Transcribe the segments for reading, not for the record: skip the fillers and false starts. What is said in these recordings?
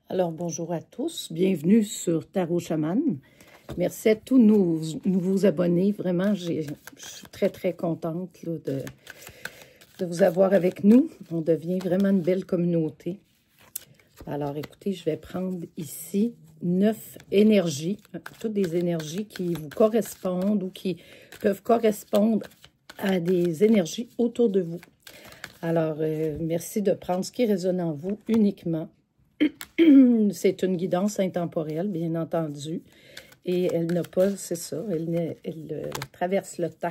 Alors, bonjour à tous. Bienvenue sur Tarot Chaman. Merci à tous nos nouveaux abonnés. Vraiment, je suis très, très contente là, de vous avoir avec nous. On devient vraiment une belle communauté. Alors, écoutez, je vais prendre ici 9 énergies. Toutes des énergies qui vous correspondent ou qui peuvent correspondre à des énergies autour de vous. Alors, merci de prendre ce qui résonne en vous uniquement. C'est une guidance intemporelle, bien entendu. Et elle n'a pas, c'est ça, elle traverse le temps.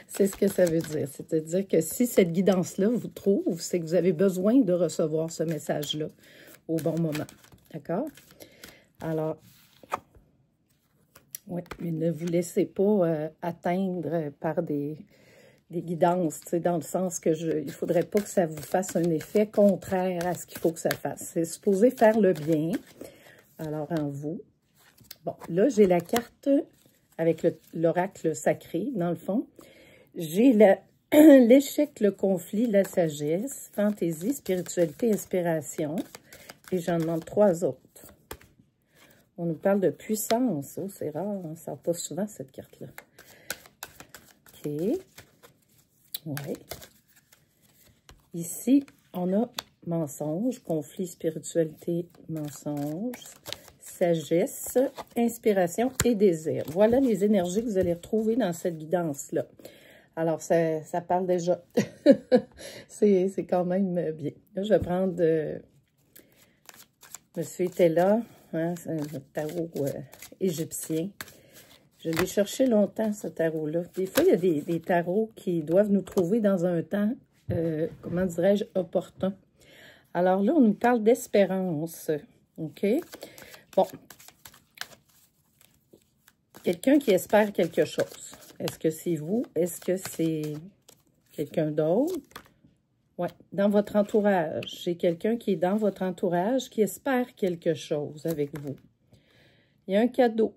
C'est ce que ça veut dire. C'est-à-dire que si cette guidance-là vous trouve, c'est que vous avez besoin de recevoir ce message-là au bon moment. D'accord? Alors, oui, mais ne vous laissez pas atteindre par des guidances, dans le sens que il ne faudrait pas que ça vous fasse un effet contraire à ce qu'il faut que ça fasse. C'est supposé faire le bien, alors en vous. Bon, là, j'ai la carte avec l'oracle sacré, dans le fond. J'ai l'échec, le conflit, la sagesse, fantaisie, spiritualité, inspiration. Et j'en demande 3 autres. On nous parle de puissance. Oh, c'est rare, on ne sort pas souvent cette carte-là. OK. Oui. Ici, on a mensonge, conflit, spiritualité, mensonge, sagesse, inspiration et désir. Voilà les énergies que vous allez retrouver dans cette guidance-là. Alors, ça parle déjà. C'est quand même bien. Là, je vais prendre Monsieur Tella, hein, c'est un tarot égyptien. Je l'ai cherché longtemps, ce tarot-là. Des fois, il y a des tarots qui doivent nous trouver dans un temps, comment dirais-je, opportun. Alors là, on nous parle d'espérance. OK? Bon. Quelqu'un qui espère quelque chose. Est-ce que c'est vous? Est-ce que c'est quelqu'un d'autre? Oui, dans votre entourage. J'ai quelqu'un qui est dans votre entourage qui espère quelque chose avec vous. Il y a un cadeau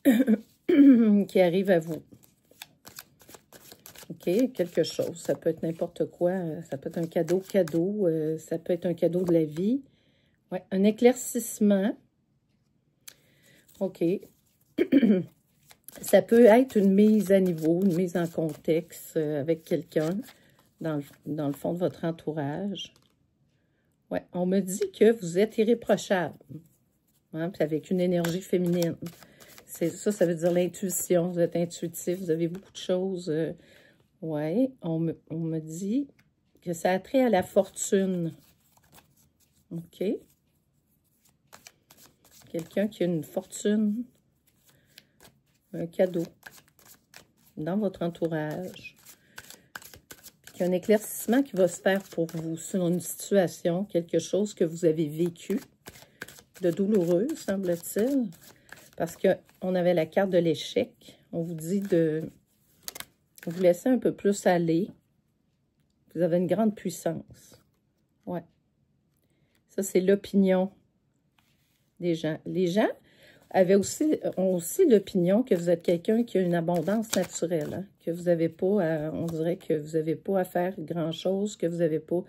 qui arrive à vous. OK, quelque chose. Ça peut être n'importe quoi. Ça peut être un cadeau. Ça peut être un cadeau de la vie. Oui, un éclaircissement. OK. Ça peut être une mise à niveau, une mise en contexte avec quelqu'un dans le fond de votre entourage. Oui, on me dit que vous êtes irréprochable. Hein, puis avec une énergie féminine. Ça veut dire l'intuition. Vous êtes intuitif, vous avez beaucoup de choses. Oui, on me dit que ça a trait à la fortune. OK. Quelqu'un qui a une fortune, un cadeau dans votre entourage. Puis qu'il y a un éclaircissement qui va se faire pour vous sur une situation, quelque chose que vous avez vécu de douloureux, semble-t-il. Parce qu'on avait la carte de l'échec. On vous dit de vous laisser un peu plus aller. Vous avez une grande puissance. Ouais. Ça, c'est l'opinion des gens. Les gens ont aussi l'opinion que vous êtes quelqu'un qui a une abondance naturelle. Hein? Que vous n'avez pas, on dirait que vous n'avez pas à faire grand-chose, que vous n'avez pas,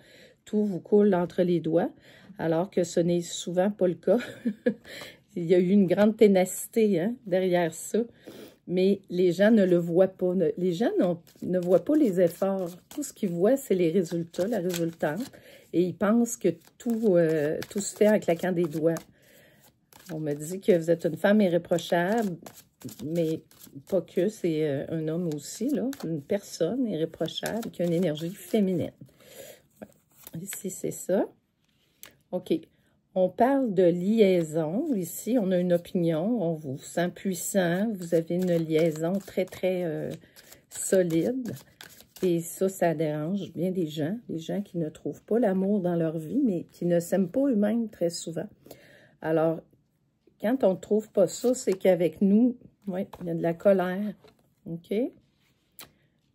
tout vous coule entre les doigts, alors que ce n'est souvent pas le cas. Il y a eu une grande ténacité hein, derrière ça, mais les gens ne le voient pas. Les gens ne voient pas les efforts. Tout ce qu'ils voient, c'est les résultats, la résultante, et ils pensent que tout se fait en claquant des doigts. On me dit que vous êtes une femme irréprochable, mais pas que, c'est un homme aussi, là, une personne irréprochable qui a une énergie féminine. Ouais. Ici, c'est ça. OK. On parle de liaison. Ici, on a une opinion. On vous sent puissant. Vous avez une liaison très, très solide. Et ça dérange bien des gens qui ne trouvent pas l'amour dans leur vie, mais qui ne s'aiment pas eux-mêmes très souvent. Alors, quand on ne trouve pas ça, c'est qu'avec nous, oui, il y a de la colère. OK?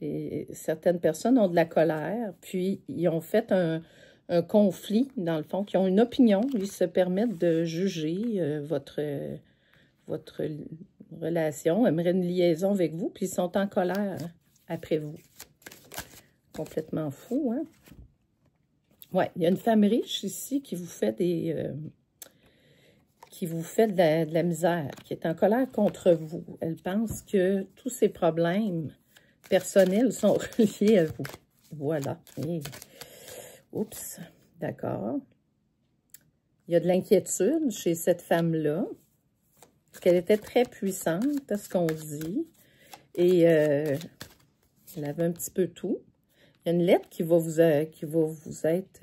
Et certaines personnes ont de la colère, puis ils ont fait un conflit, dans le fond, qui ont une opinion, ils se permettent de juger votre relation, aimeraient une liaison avec vous, puis ils sont en colère après vous. Complètement fou, hein? Ouais, il y a une femme riche ici qui vous fait des... qui vous fait de la misère, qui est en colère contre vous. Elle pense que tous ses problèmes personnels sont reliés à vous. Voilà. Et... oups, d'accord. Il y a de l'inquiétude chez cette femme-là, parce qu'elle était très puissante, à ce qu'on dit, et elle avait un petit peu tout. Il y a une lettre qui va vous être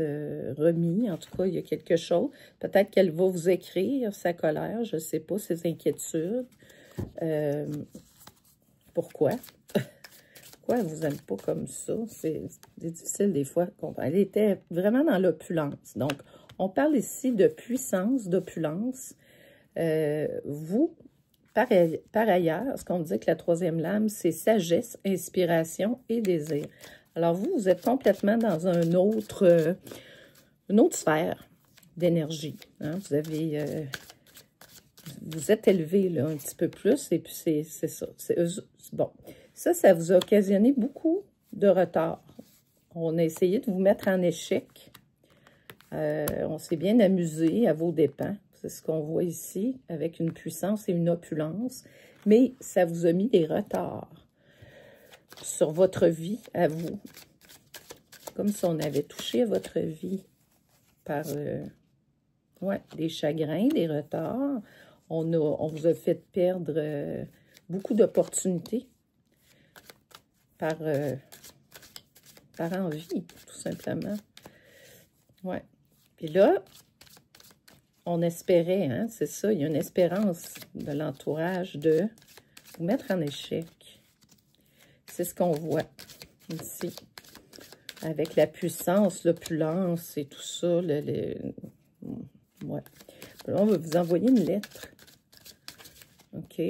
remise. En tout cas, il y a quelque chose. Peut-être qu'elle va vous écrire sa colère, je ne sais pas, ses inquiétudes. Pourquoi? Pourquoi elle ne vous aime pas comme ça? C'est difficile des fois. Elle était vraiment dans l'opulence. Donc, on parle ici de puissance, d'opulence. Vous, par ailleurs, ce qu'on dit que la troisième lame, c'est sagesse, inspiration et désir. Alors, vous êtes complètement dans une autre sphère d'énergie. Hein? Vous êtes élevé là, un petit peu plus, et puis c'est ça. Bon, ça vous a occasionné beaucoup de retard. On a essayé de vous mettre en échec. On s'est bien amusé à vos dépens. C'est ce qu'on voit ici, avec une puissance et une opulence. Mais ça vous a mis des retards sur votre vie à vous. Comme si on avait touché à votre vie par des chagrins, des retards. On vous a fait perdre beaucoup d'opportunités par envie, tout simplement. Ouais. Puis là, on espérait, hein, c'est ça, il y a une espérance de l'entourage de vous mettre en échec. C'est ce qu'on voit ici. Avec la puissance, l'opulence et tout ça. Ouais. Là, on va vous envoyer une lettre. OK.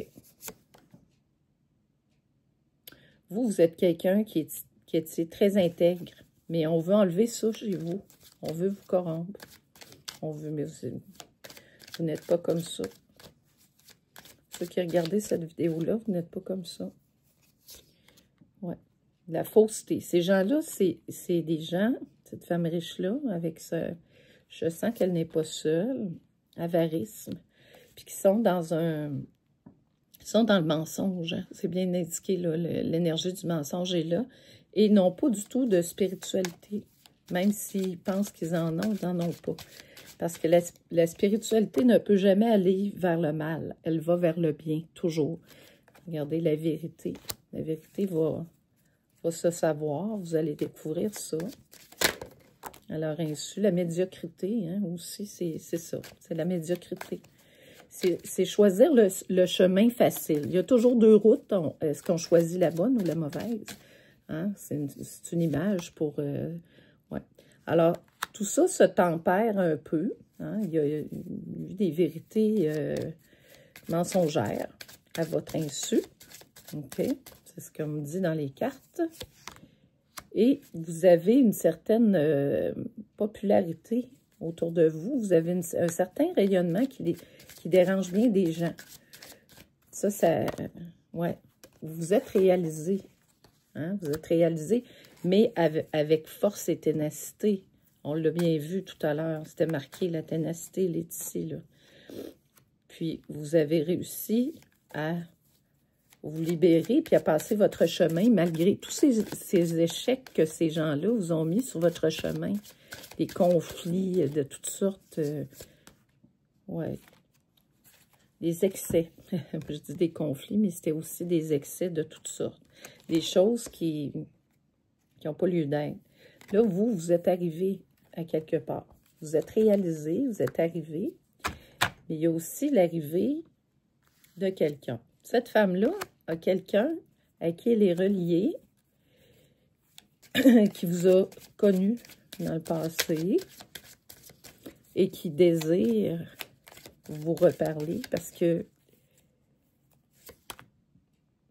Vous êtes quelqu'un qui est très intègre, mais on veut enlever ça chez vous. On veut vous corrompre. On veut, mais vous n'êtes pas comme ça. Ceux qui regardez cette vidéo-là, vous n'êtes pas comme ça. Ouais. La fausseté. Ces gens-là, c'est des gens, cette femme riche-là, avec ce... Je sens qu'elle n'est pas seule. Avarisme. Puis qui sont dans un... Ils sont dans le mensonge. Hein? C'est bien indiqué, là. L'énergie du mensonge est là. Et ils n'ont pas du tout de spiritualité. Même s'ils pensent qu'ils en ont, ils n'en ont pas. Parce que la spiritualité ne peut jamais aller vers le mal. Elle va vers le bien, toujours. Regardez la vérité. La vérité va se savoir. Vous allez découvrir ça. À leur insu, la médiocrité, hein, aussi, c'est ça. C'est la médiocrité. C'est choisir le chemin facile. Il y a toujours deux routes. Est-ce qu'on choisit la bonne ou la mauvaise? Hein? C'est une image pour... ouais. Alors, tout ça se tempère un peu. Hein? Il y a eu des vérités mensongères à votre insu. OK? C'est ce qu'on me dit dans les cartes. Et vous avez une certaine popularité autour de vous. Vous avez un certain rayonnement qui dérange bien des gens. Ça, ouais. Vous êtes réalisé. Hein? Vous êtes réalisé, mais avec force et ténacité. On l'a bien vu tout à l'heure. C'était marqué, la ténacité, elle est ici, là. Puis, vous avez réussi à vous libérer, puis à passer votre chemin, malgré tous ces échecs que ces gens-là vous ont mis sur votre chemin. Des conflits de toutes sortes. Ouais. Des excès. Je dis des conflits, mais c'était aussi des excès de toutes sortes. Des choses qui n'ont pas lieu d'être. Là, vous êtes arrivé à quelque part. Vous êtes réalisé, vous êtes arrivé. Mais il y a aussi l'arrivée de quelqu'un. Cette femme-là a quelqu'un à qui elle est reliée, qui vous a connu dans le passé et qui désire vous reparler parce que,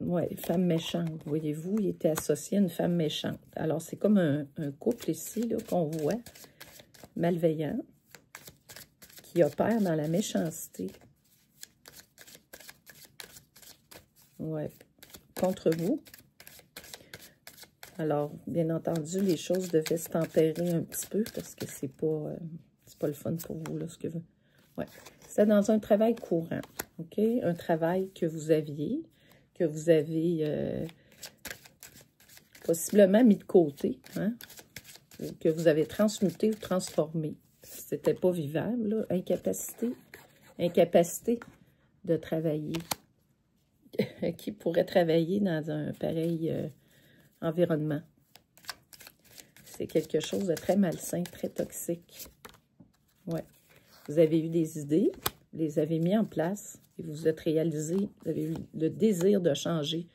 ouais, femme méchante, voyez-vous, il était associé à une femme méchante. Alors, c'est comme un couple ici qu'on voit, malveillant, qui opère dans la méchanceté. Ouais, contre vous. Alors, bien entendu, les choses devaient se tempérer un petit peu parce que c'est pas le fun pour vous, là, ce que vous... Ouais. C'est dans un travail courant, OK? Un travail que vous avez possiblement mis de côté, hein? Ou que vous avez transmuté ou transformé. C'était pas vivable, là. Incapacité de travailler. Qui pourrait travailler dans un pareil environnement. C'est quelque chose de très malsain, très toxique. Ouais. Vous avez eu des idées, vous les avez mis en place et vous vous êtes réalisé, vous avez eu le désir de changer,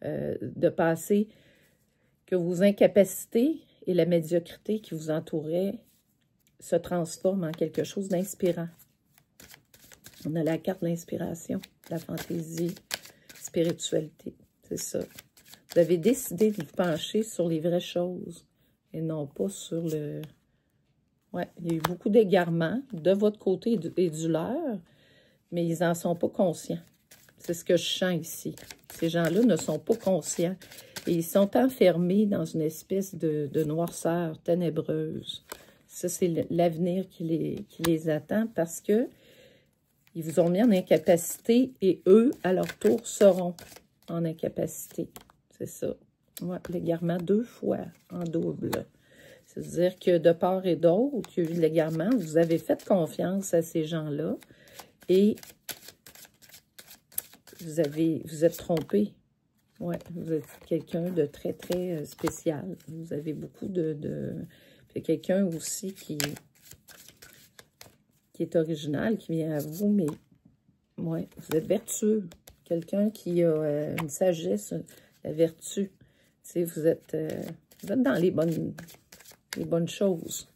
de passer, que vos incapacités et la médiocrité qui vous entourait se transforment en quelque chose d'inspirant. On a la carte de l'inspiration, la fantaisie, spiritualité, c'est ça. Vous avez décidé de vous pencher sur les vraies choses et non pas sur le... Ouais, il y a eu beaucoup d'égarements de votre côté et du leur, mais ils n'en sont pas conscients. C'est ce que je sens ici. Ces gens-là ne sont pas conscients et ils sont enfermés dans une espèce de noirceur ténébreuse. Ça, c'est l'avenir qui les attend parce que ils vous ont mis en incapacité et eux, à leur tour, seront en incapacité. C'est ça. Ouais, l'égarement 2 fois en double. C'est-à-dire que de part et d'autre, il y a eu de l'égarement, vous avez fait confiance à ces gens-là et vous êtes trompé. Ouais, vous êtes quelqu'un de très, très spécial. Vous avez beaucoup Puis quelqu'un aussi qui est original, qui vient à vous, mais ouais, vous êtes vertueux. Quelqu'un qui a une sagesse, la vertu. Tu sais, vous êtes dans les bonnes choses.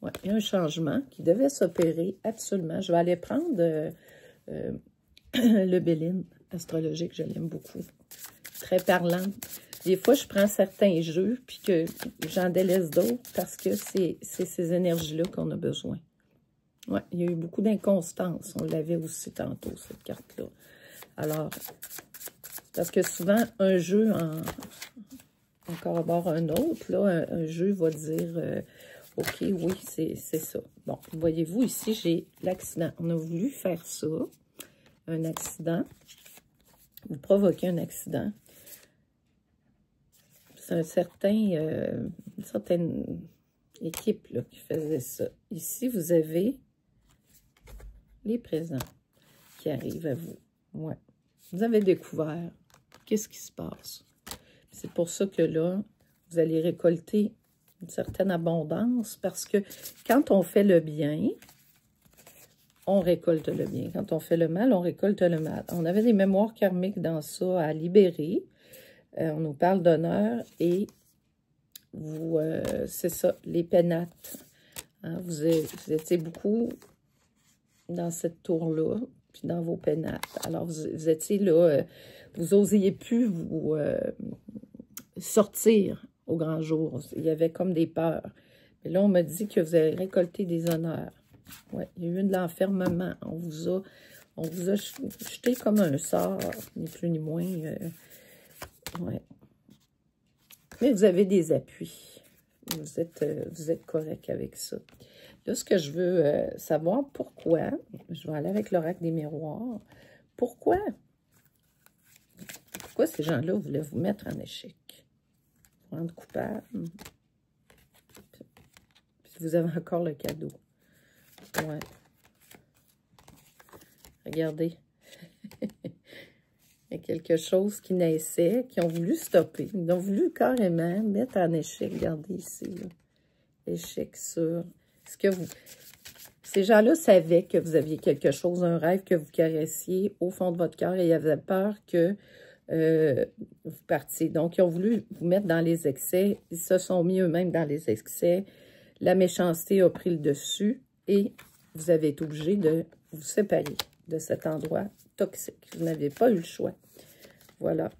Ouais, il y a un changement qui devait s'opérer absolument. Je vais aller prendre le Béline astrologique, je l'aime beaucoup. Très parlante. Des fois, je prends certains jeux, puis que j'en délaisse d'autres, parce que c'est ces énergies-là qu'on a besoin. Ouais, il y a eu beaucoup d'inconstance. On l'avait aussi tantôt, cette carte-là. Alors, parce que souvent, un jeu en corrobore un autre, là, un jeu va dire, OK, oui, c'est ça. Bon, voyez-vous, ici, j'ai l'accident. On a voulu faire ça, un accident. Vous provoquez un accident. C'est une certaine équipe là, qui faisait ça. Ici, vous avez les présents qui arrivent à vous. Ouais. Vous avez découvert qu'est-ce qui se passe. C'est pour ça que là, vous allez récolter une certaine abondance parce que quand on fait le bien, on récolte le bien. Quand on fait le mal, on récolte le mal. On avait des mémoires karmiques dans ça à libérer. On nous parle d'honneur et vous, c'est ça, les pénates. Hein, vous étiez beaucoup dans cette tour-là, puis dans vos pénates. Alors, vous étiez là, vous n'osiez plus vous sortir au grand jour. Il y avait comme des peurs. Mais là, on m'a dit que vous avez récolté des honneurs. Oui, il y a eu de l'enfermement. On vous a jeté comme un sort, ni plus ni moins. Ouais. Mais vous avez des appuis. Vous êtes correct avec ça. Là, ce que je veux savoir, pourquoi, je vais aller avec l'oracle des miroirs, pourquoi ces gens-là voulaient vous mettre en échec? Rendre coupable. Puis vous avez encore le cadeau. Ouais. Regardez. Il y a quelque chose qui naissait, qui ont voulu stopper. Ils ont voulu carrément mettre en échec. Regardez ici. Là. Échec sur... ce que vous... Ces gens-là savaient que vous aviez quelque chose, un rêve que vous caressiez au fond de votre cœur et ils avaient peur que vous partiez. Donc, ils ont voulu vous mettre dans les excès. Ils se sont mis eux-mêmes dans les excès. La méchanceté a pris le dessus et vous avez été obligé de vous séparer de cet endroit toxique. Vous n'avez pas eu le choix. Voilà.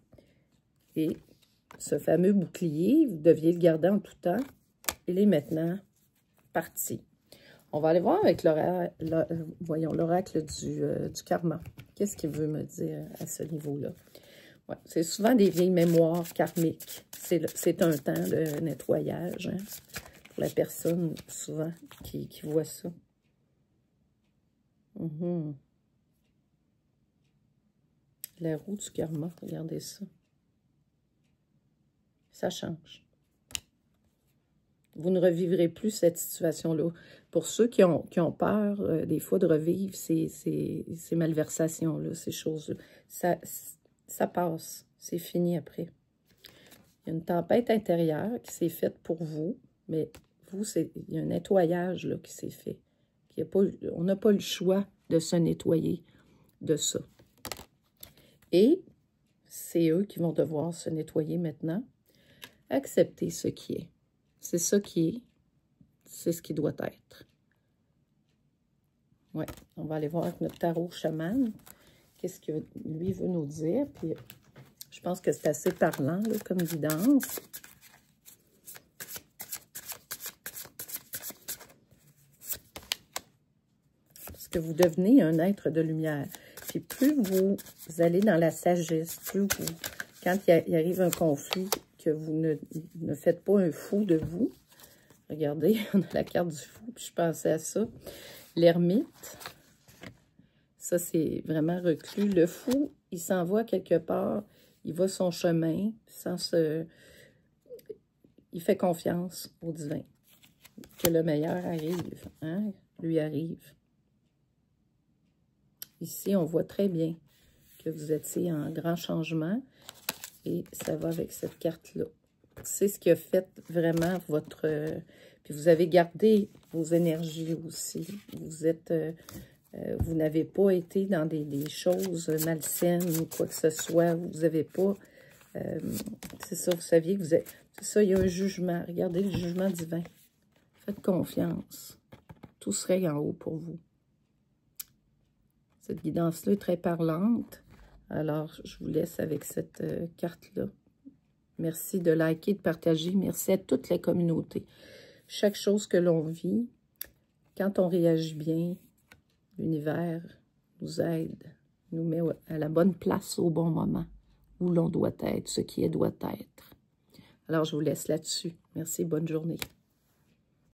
Et ce fameux bouclier, vous deviez le garder en tout temps. Il est maintenant parti. On va aller voir avec l'oracle du karma. Qu'est-ce qu'il veut me dire à ce niveau-là? Ouais, c'est souvent des vieilles mémoires karmiques. C'est un temps de nettoyage, hein, pour la personne, souvent, qui voit ça. La roue du karma, regardez ça. Ça change. Vous ne revivrez plus cette situation-là. Pour ceux qui ont peur, des fois, de revivre ces malversations-là, ces choses-là, ça passe. C'est fini après. Il y a une tempête intérieure qui s'est faite pour vous, mais vous, il y a un nettoyage là, qui s'est fait. On n'a pas le choix de se nettoyer de ça. Et c'est eux qui vont devoir se nettoyer maintenant. Accepter ce qui est. C'est ça qui est. C'est ce qui doit être. Ouais, on va aller voir avec notre tarot chaman. Qu'est-ce que lui veut nous dire. Puis, je pense que c'est assez parlant là, comme guidance. Parce que vous devenez un être de lumière. Puis plus vous allez dans la sagesse, plus vous, quand il arrive un conflit, que vous ne faites pas un fou de vous. Regardez, on a la carte du fou, puis je pensais à ça. L'ermite, ça c'est vraiment reclus. Le fou, il s'en va quelque part, il va son chemin, il fait confiance au divin. Que le meilleur arrive, hein, lui arrive. Ici, on voit très bien que vous étiez en grand changement et ça va avec cette carte-là. C'est ce qui a fait vraiment votre... puis vous avez gardé vos énergies aussi. Vous n'avez pas été dans des choses malsaines ou quoi que ce soit. Vous n'avez pas... c'est ça, vous saviez que vous êtes... C'est ça, il y a un jugement. Regardez le jugement divin. Faites confiance. Tout serait en haut pour vous. Cette guidance-là est très parlante. Alors, je vous laisse avec cette carte-là. Merci de liker, de partager. Merci à toute la communauté. Chaque chose que l'on vit, quand on réagit bien, l'univers nous aide, nous met à la bonne place au bon moment, où l'on doit être, ce qui doit être. Alors, je vous laisse là-dessus. Merci, bonne journée.